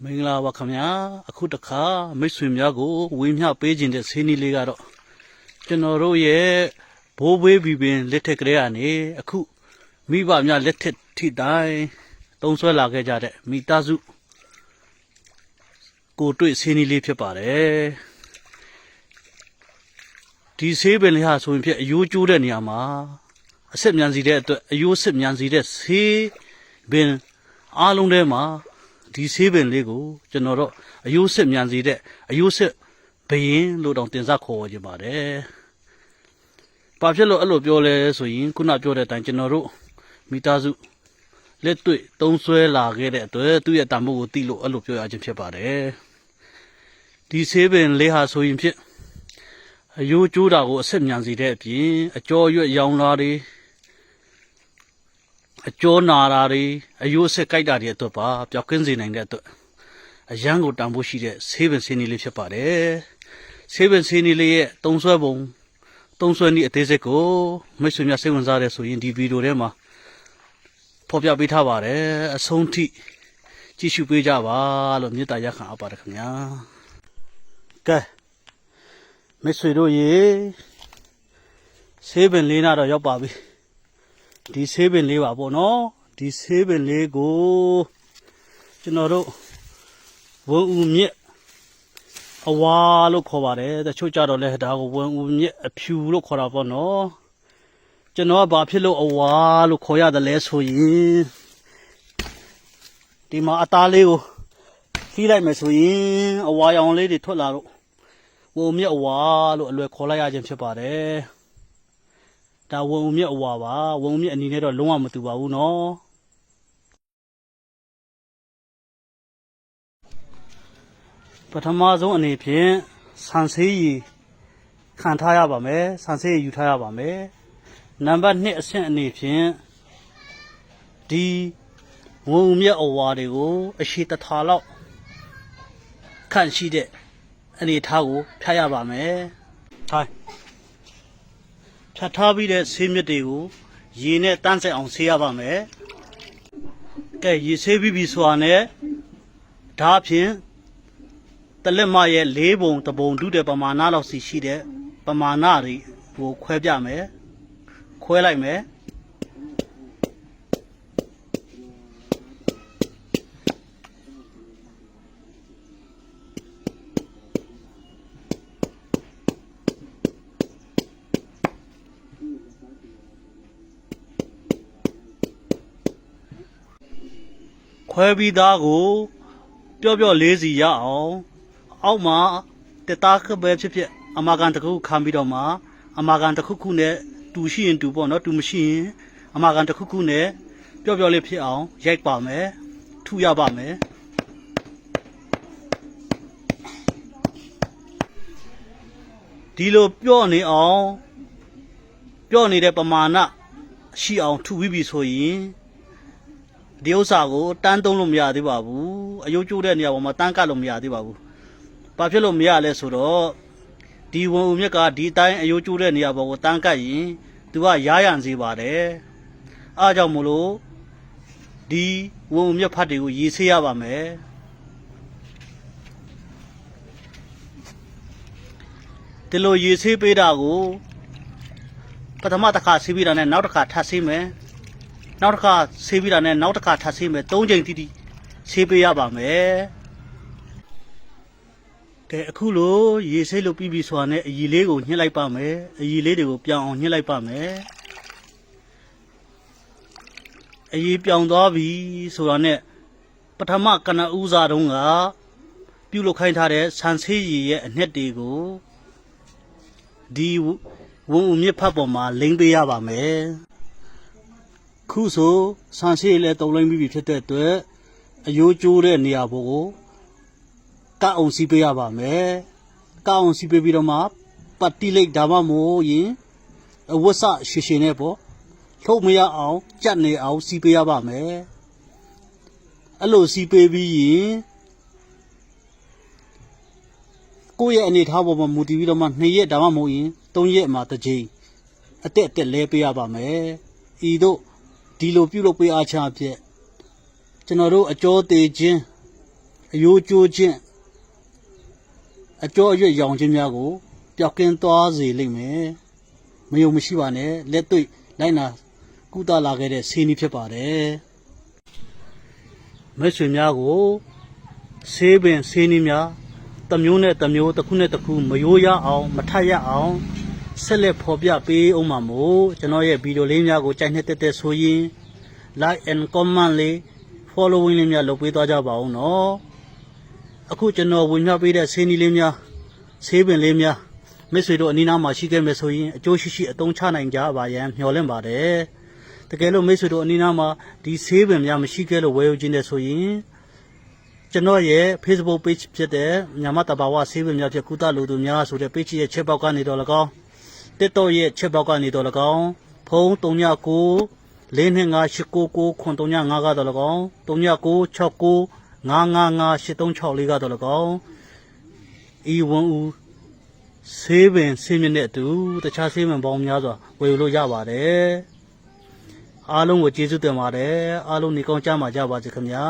မင်္ဂလာပါခင်ဗျာအခုတခါမိတ်ဆွေများကိုဝေမျှပေးခြင်းတဲ့ဆေးနီးလေးကတော့ကျွန်တော်တို့ရဲ့ဘိုးဘေးဘီပင်လက်ထက်ကလေးကနေအခုမိဘများလက်ထက်ထိတိုင်းသုံးဆွဲလာခဲ့ကြတဲ့မိသားစုကိုတွေ့ဆေးနီးလေးဖြစ်ပါတယ်ဒီဆေးပင်လေးဟာဆိုရင်ဖြစ်အယိုးကျိုးတဲ့နေရာမှာအဆက်မြန်စီတဲ့အတွက်အယိုးဆက်မြန်စီတဲ့ဆေးပင်အားလုံးထဲမှာဒီဆေးပင်လေးကိုကျွန်တော်တို့အယိုးစစ်မြန်စီတဲ့အယိုးစစ်ဘရင်လို့တောင်တင်စားခေါ်ကြပါတယ်။ဘာဖြစ်လို့အဲ့လိုပြောလဲဆိုရင်ခုနပြောတဲ့အတိုင်းကျွန်တော်တို့မိသားစုလက်တွေ့သုံးဆွဲလာခဲ့တဲ့အတွက်သူ့ရဲ့တန်ဖိုးကိုသိလို့အဲ့လိုပြောရခြင်းဖြစ်ပါတယ်။ဒီဆေးပင်လေးဟာဆိုရင်ဖြစ်အယိုးကျိုးတာကိုအဆက်မြန်စီတဲ့အပြင်အကျော်ရွက်ရောင်လာတွေအကျော်နာတာတွေအယိုးဆက်ကြိုက်တာတွေအတွက်ပါပျောက်ကင်းစေနိုင်တဲ့အတွက်အရန်ကိုတန်ဖိုးရှိတဲ့ဆေးပင်ဆေးနီးလေးဖြစ်ပါတယ်ဆေးပင်ဆေးနီးလေးရဲ့သုံးဆွဲပုံသုံးဆွဲနည်းအသေးစိတ်ကိုမိတ်ဆွေများစိတ်ဝင်စားတဲ့ဆိုရင်ဒီဗီဒီယိုထဲမှာဖော်ပြပေးထားပါတယ်အဆုံးထိကြည့်ရှုပေးကြပါလို့မေတ္တာရပ်ခံအပ်ပါတယ်ခင်ဗျာကဲမိတ်ဆွေတို့ရေဆေးပင်လေးနာတော့ရောက်ပါပြီဒီဆေးပင်လေးပါပေါ့နော်ဒီဆေးပင်လေးကိုကျွန်တော်တို့ဝန်ဦးမြစ်အဝါလို့ခေါ်ပါတယ်တချို့ကြတော့လဲဒါကိုဝန်ဦးမြစ်အဖြူလို့ခေါ်တာပေါ့နော်ကျွန်တော်ကဘာဖြစ်လို့အဝါလို့ခေါ်ရတယ်လဲဆိုရင်ဒီမှာအသားလေးကိုဖိလိုက်မယ်ဆိုရင်အဝါရောင်လေးတွေထွက်လာတော့ဝန်မြစ်အဝါလို့အလွယ်ခေါ်လိုက်ရခြင်းဖြစ်ပါတယ်ဒါဝန်ဦးမြစ်အဝါပါဝန်ဦးမြစ်အနေနဲ့တော့လုံးဝမတူပါဘူးနော်ပထမဆုံးအနေဖြင့်ဆန်ဆေးရည်ခံထားရပါမယ်ဆန်ဆေးရည်ယူထားရပါမယ်နံပါတ်2အဆင့်အနေဖြင့်ဒီဝန်ဦးမြစ်အဝါတွေကိုအရှိတထာလောက်ခန့်ရှိတဲ့အနေထားကိုဖြတ်ရပါမယ်ထိုင်ဖြတ်ထားပြီးတဲ့ဆေးမြစ်တွေကိုရေနဲ့တန်းဆက်အောင်ဆေးရပါမယ်။ကဲရေဆေးပြီးပြီဆိုတာနဲ့ဒါအပြင်တလက်မရဲ့၄ပုံတပုံဒုတဲ့ပမာဏလောက်စီရှိတဲ့ပမာဏတွေကိုခွဲပြမယ်။ခွဲလိုက်မယ်။ခွဲပြီးသားကိုပျော့ပျော့လေးစီရအောင်အောက်မှာတက်သားခပဲဖြစ်ဖြစ်အမာကန်တစ်ခုခံပြီးတော့မှအမာကန်တစ်ခုခုနဲ့တူရှိရင်တူပေါ့နော်တူမရှိရင်အမာကန်တစ်ခုခုနဲ့ပျော့ပျော့လေးဖြစ်အောင်ရိုက်ပါမယ်ထုရပါမယ်ဒီလိုပျော့နေအောင်ပျော့နေတဲ့ပမာဏရှိအောင်ထုပြီးပြီဆိုရင်ဒီဥစ္စာကိုတန်းသုံးလို့မရသေးပါဘူးအယုတ်ကျိုးတဲ့နေရာပေါ်မှာတန်းကတ်လို့မရသေးပါဘူးဘာဖြစ်လို့မရလဲဆိုတော့ဒီဝန်ဦးမြစ်ကဒီအတိုင်းအယုတ်ကျိုးတဲ့နေရာပေါ်ကိုတန်းကတ်ရင်သူကရားရံစေပါတယ်အားကြောင့်မို့လို့ဒီဝန်ဦးမြစ်ဖတ်တွေကိုရေဆေးရပါမယ်ဒီလိုရေဆေးပေးတာကိုပထမတစ်ခါဆေးပြီးတာနဲ့နောက်တစ်ခါထပ်ဆေးမယ်နောက်တစ်ခါဆေးပြီးတာနဲ့နောက်တစ်ခါထပ်ဆေးမယ်၃ချိန်တိတိဆေးပေးရပါမယ်ကဲအခုလိုရေဆေးလို့ပြီးပြီဆိုတာနဲ့အရည်လေးကိုညှစ်လိုက်ပါမယ်အရည်လေးတွေကိုပြောင်းအောင်ညှစ်လိုက်ပါမယ်အရည်ပြောင်းသွားပြီဆိုတာနဲ့ပထမကနဦးစားတုန်းကပြုတ်လုခိုင်းထားတဲ့ဆန်ဆေးရည်ရဲ့အနှစ်တွေကိုဒီဝန်ဦးမြစ်ဖတ်ပေါ်မှာလိမ့်ပေးရပါမယ်ခုဆိုဆန်ဆေးလည်းတုံလိမ့်ပြီးဖြစ်တဲ့အတွက်အယိုးကျိုးတဲ့နေရာပေါ်ကိုကတ်အောင်စီးပေးရပါမယ်ကတ်အောင်စီးပေးပြီးတော့မှပတ်တိလိုက်ဒါမှမဟုတ်ရင်အဝတ်စရှည်ရှည်နဲ့ပေါ့လှုပ်မရအောင်ကြက်နေအောင်စီးပေးရပါမယ်အဲ့လိုစီးပေးပြီးရင်ကိုယ့်ရဲ့အနေထားပေါ်မှာမူတည်ပြီးတော့မှ2ရက်ဒါမှမဟုတ်ရင်3ရက်မှာတစ်ချိန်အတက်လဲပေးရပါမယ်ဤတို့ဒီလိုပြုလုပ်ပေးအားချအဖြစ်ကျွန်တော်တို့အကျော်သေးခြင်း အယိုးကျိုးခြင်းအကျော်အရွက်ရောင်ခြင်းများကိုပျောက်ကင်းသွားစေလိမ့်မယ်မယုံမရှိပါနဲ့လက်တွေ့လိုက်နာကုသလာခဲ့တဲ့ဆေးနည်းဖြစ်ပါတယ်မိတ်ဆွေများကိုဆေးပင်ဆေးနည်းများတစ်မျိုးနဲ့တစ်မျိုးတစ်ခုနဲ့တစ်ခုမရိုးရအောင်မထပ်ရအောင်ဆက်လက်ဖော်ပြပေးအောင်ပါမို့ကျွန်တော်ရဲ့ဗီဒီယိုလေးများကိုကြိုက်နှစ်သက်ဆိုရင် like and comment လေး following လေးများလုပ်ပေးသွားကြပါဦးနော်အခုကျွန်တော်ဝင်ပြပေးတဲ့ဆေးနည်းလေးများဆေးပင်လေးများမိတ်ဆွေတို့အနီးနားမှာရှိခဲ့မယ်ဆိုရင်အကျိုးရှိရှိအသုံးချနိုင်ကြပါရန်မျှော်လင့်ပါတယ်တကယ်လို့မိတ်ဆွေတို့အနီးနားမှာဒီဆေးပင်များမရှိခဲ့လို့ဝယ်ယူခြင်းတဲ့ဆိုရင်ကျွန်တော်ရဲ့ Facebook page ဖြစ်တဲ့မြန်မာတဘာဝဆေးပင်များဖြစ်ကုသလူသူများဆိုတဲ့ page ရဲ့ချက်ပေါက်ကနေတော့၎င်း TikTok ရဲ့ချက်ပေါက်ကနေတော့၎င်းဖုန်း39 425899335ကတော့၎င်း3969 9558364ကတော့၎င်းဤဝန်ဦးဆေးပင်ဆေးမြင့်တဲ့အတူတခြားဆေးပင်ပေါင်းများစွာဝယ်ယူလို့ရပါတယ်အားလုံးကိုကျေးဇူးတင်ပါတယ်အားလုံးနေကောင်းကြပါစေခင်ဗျာ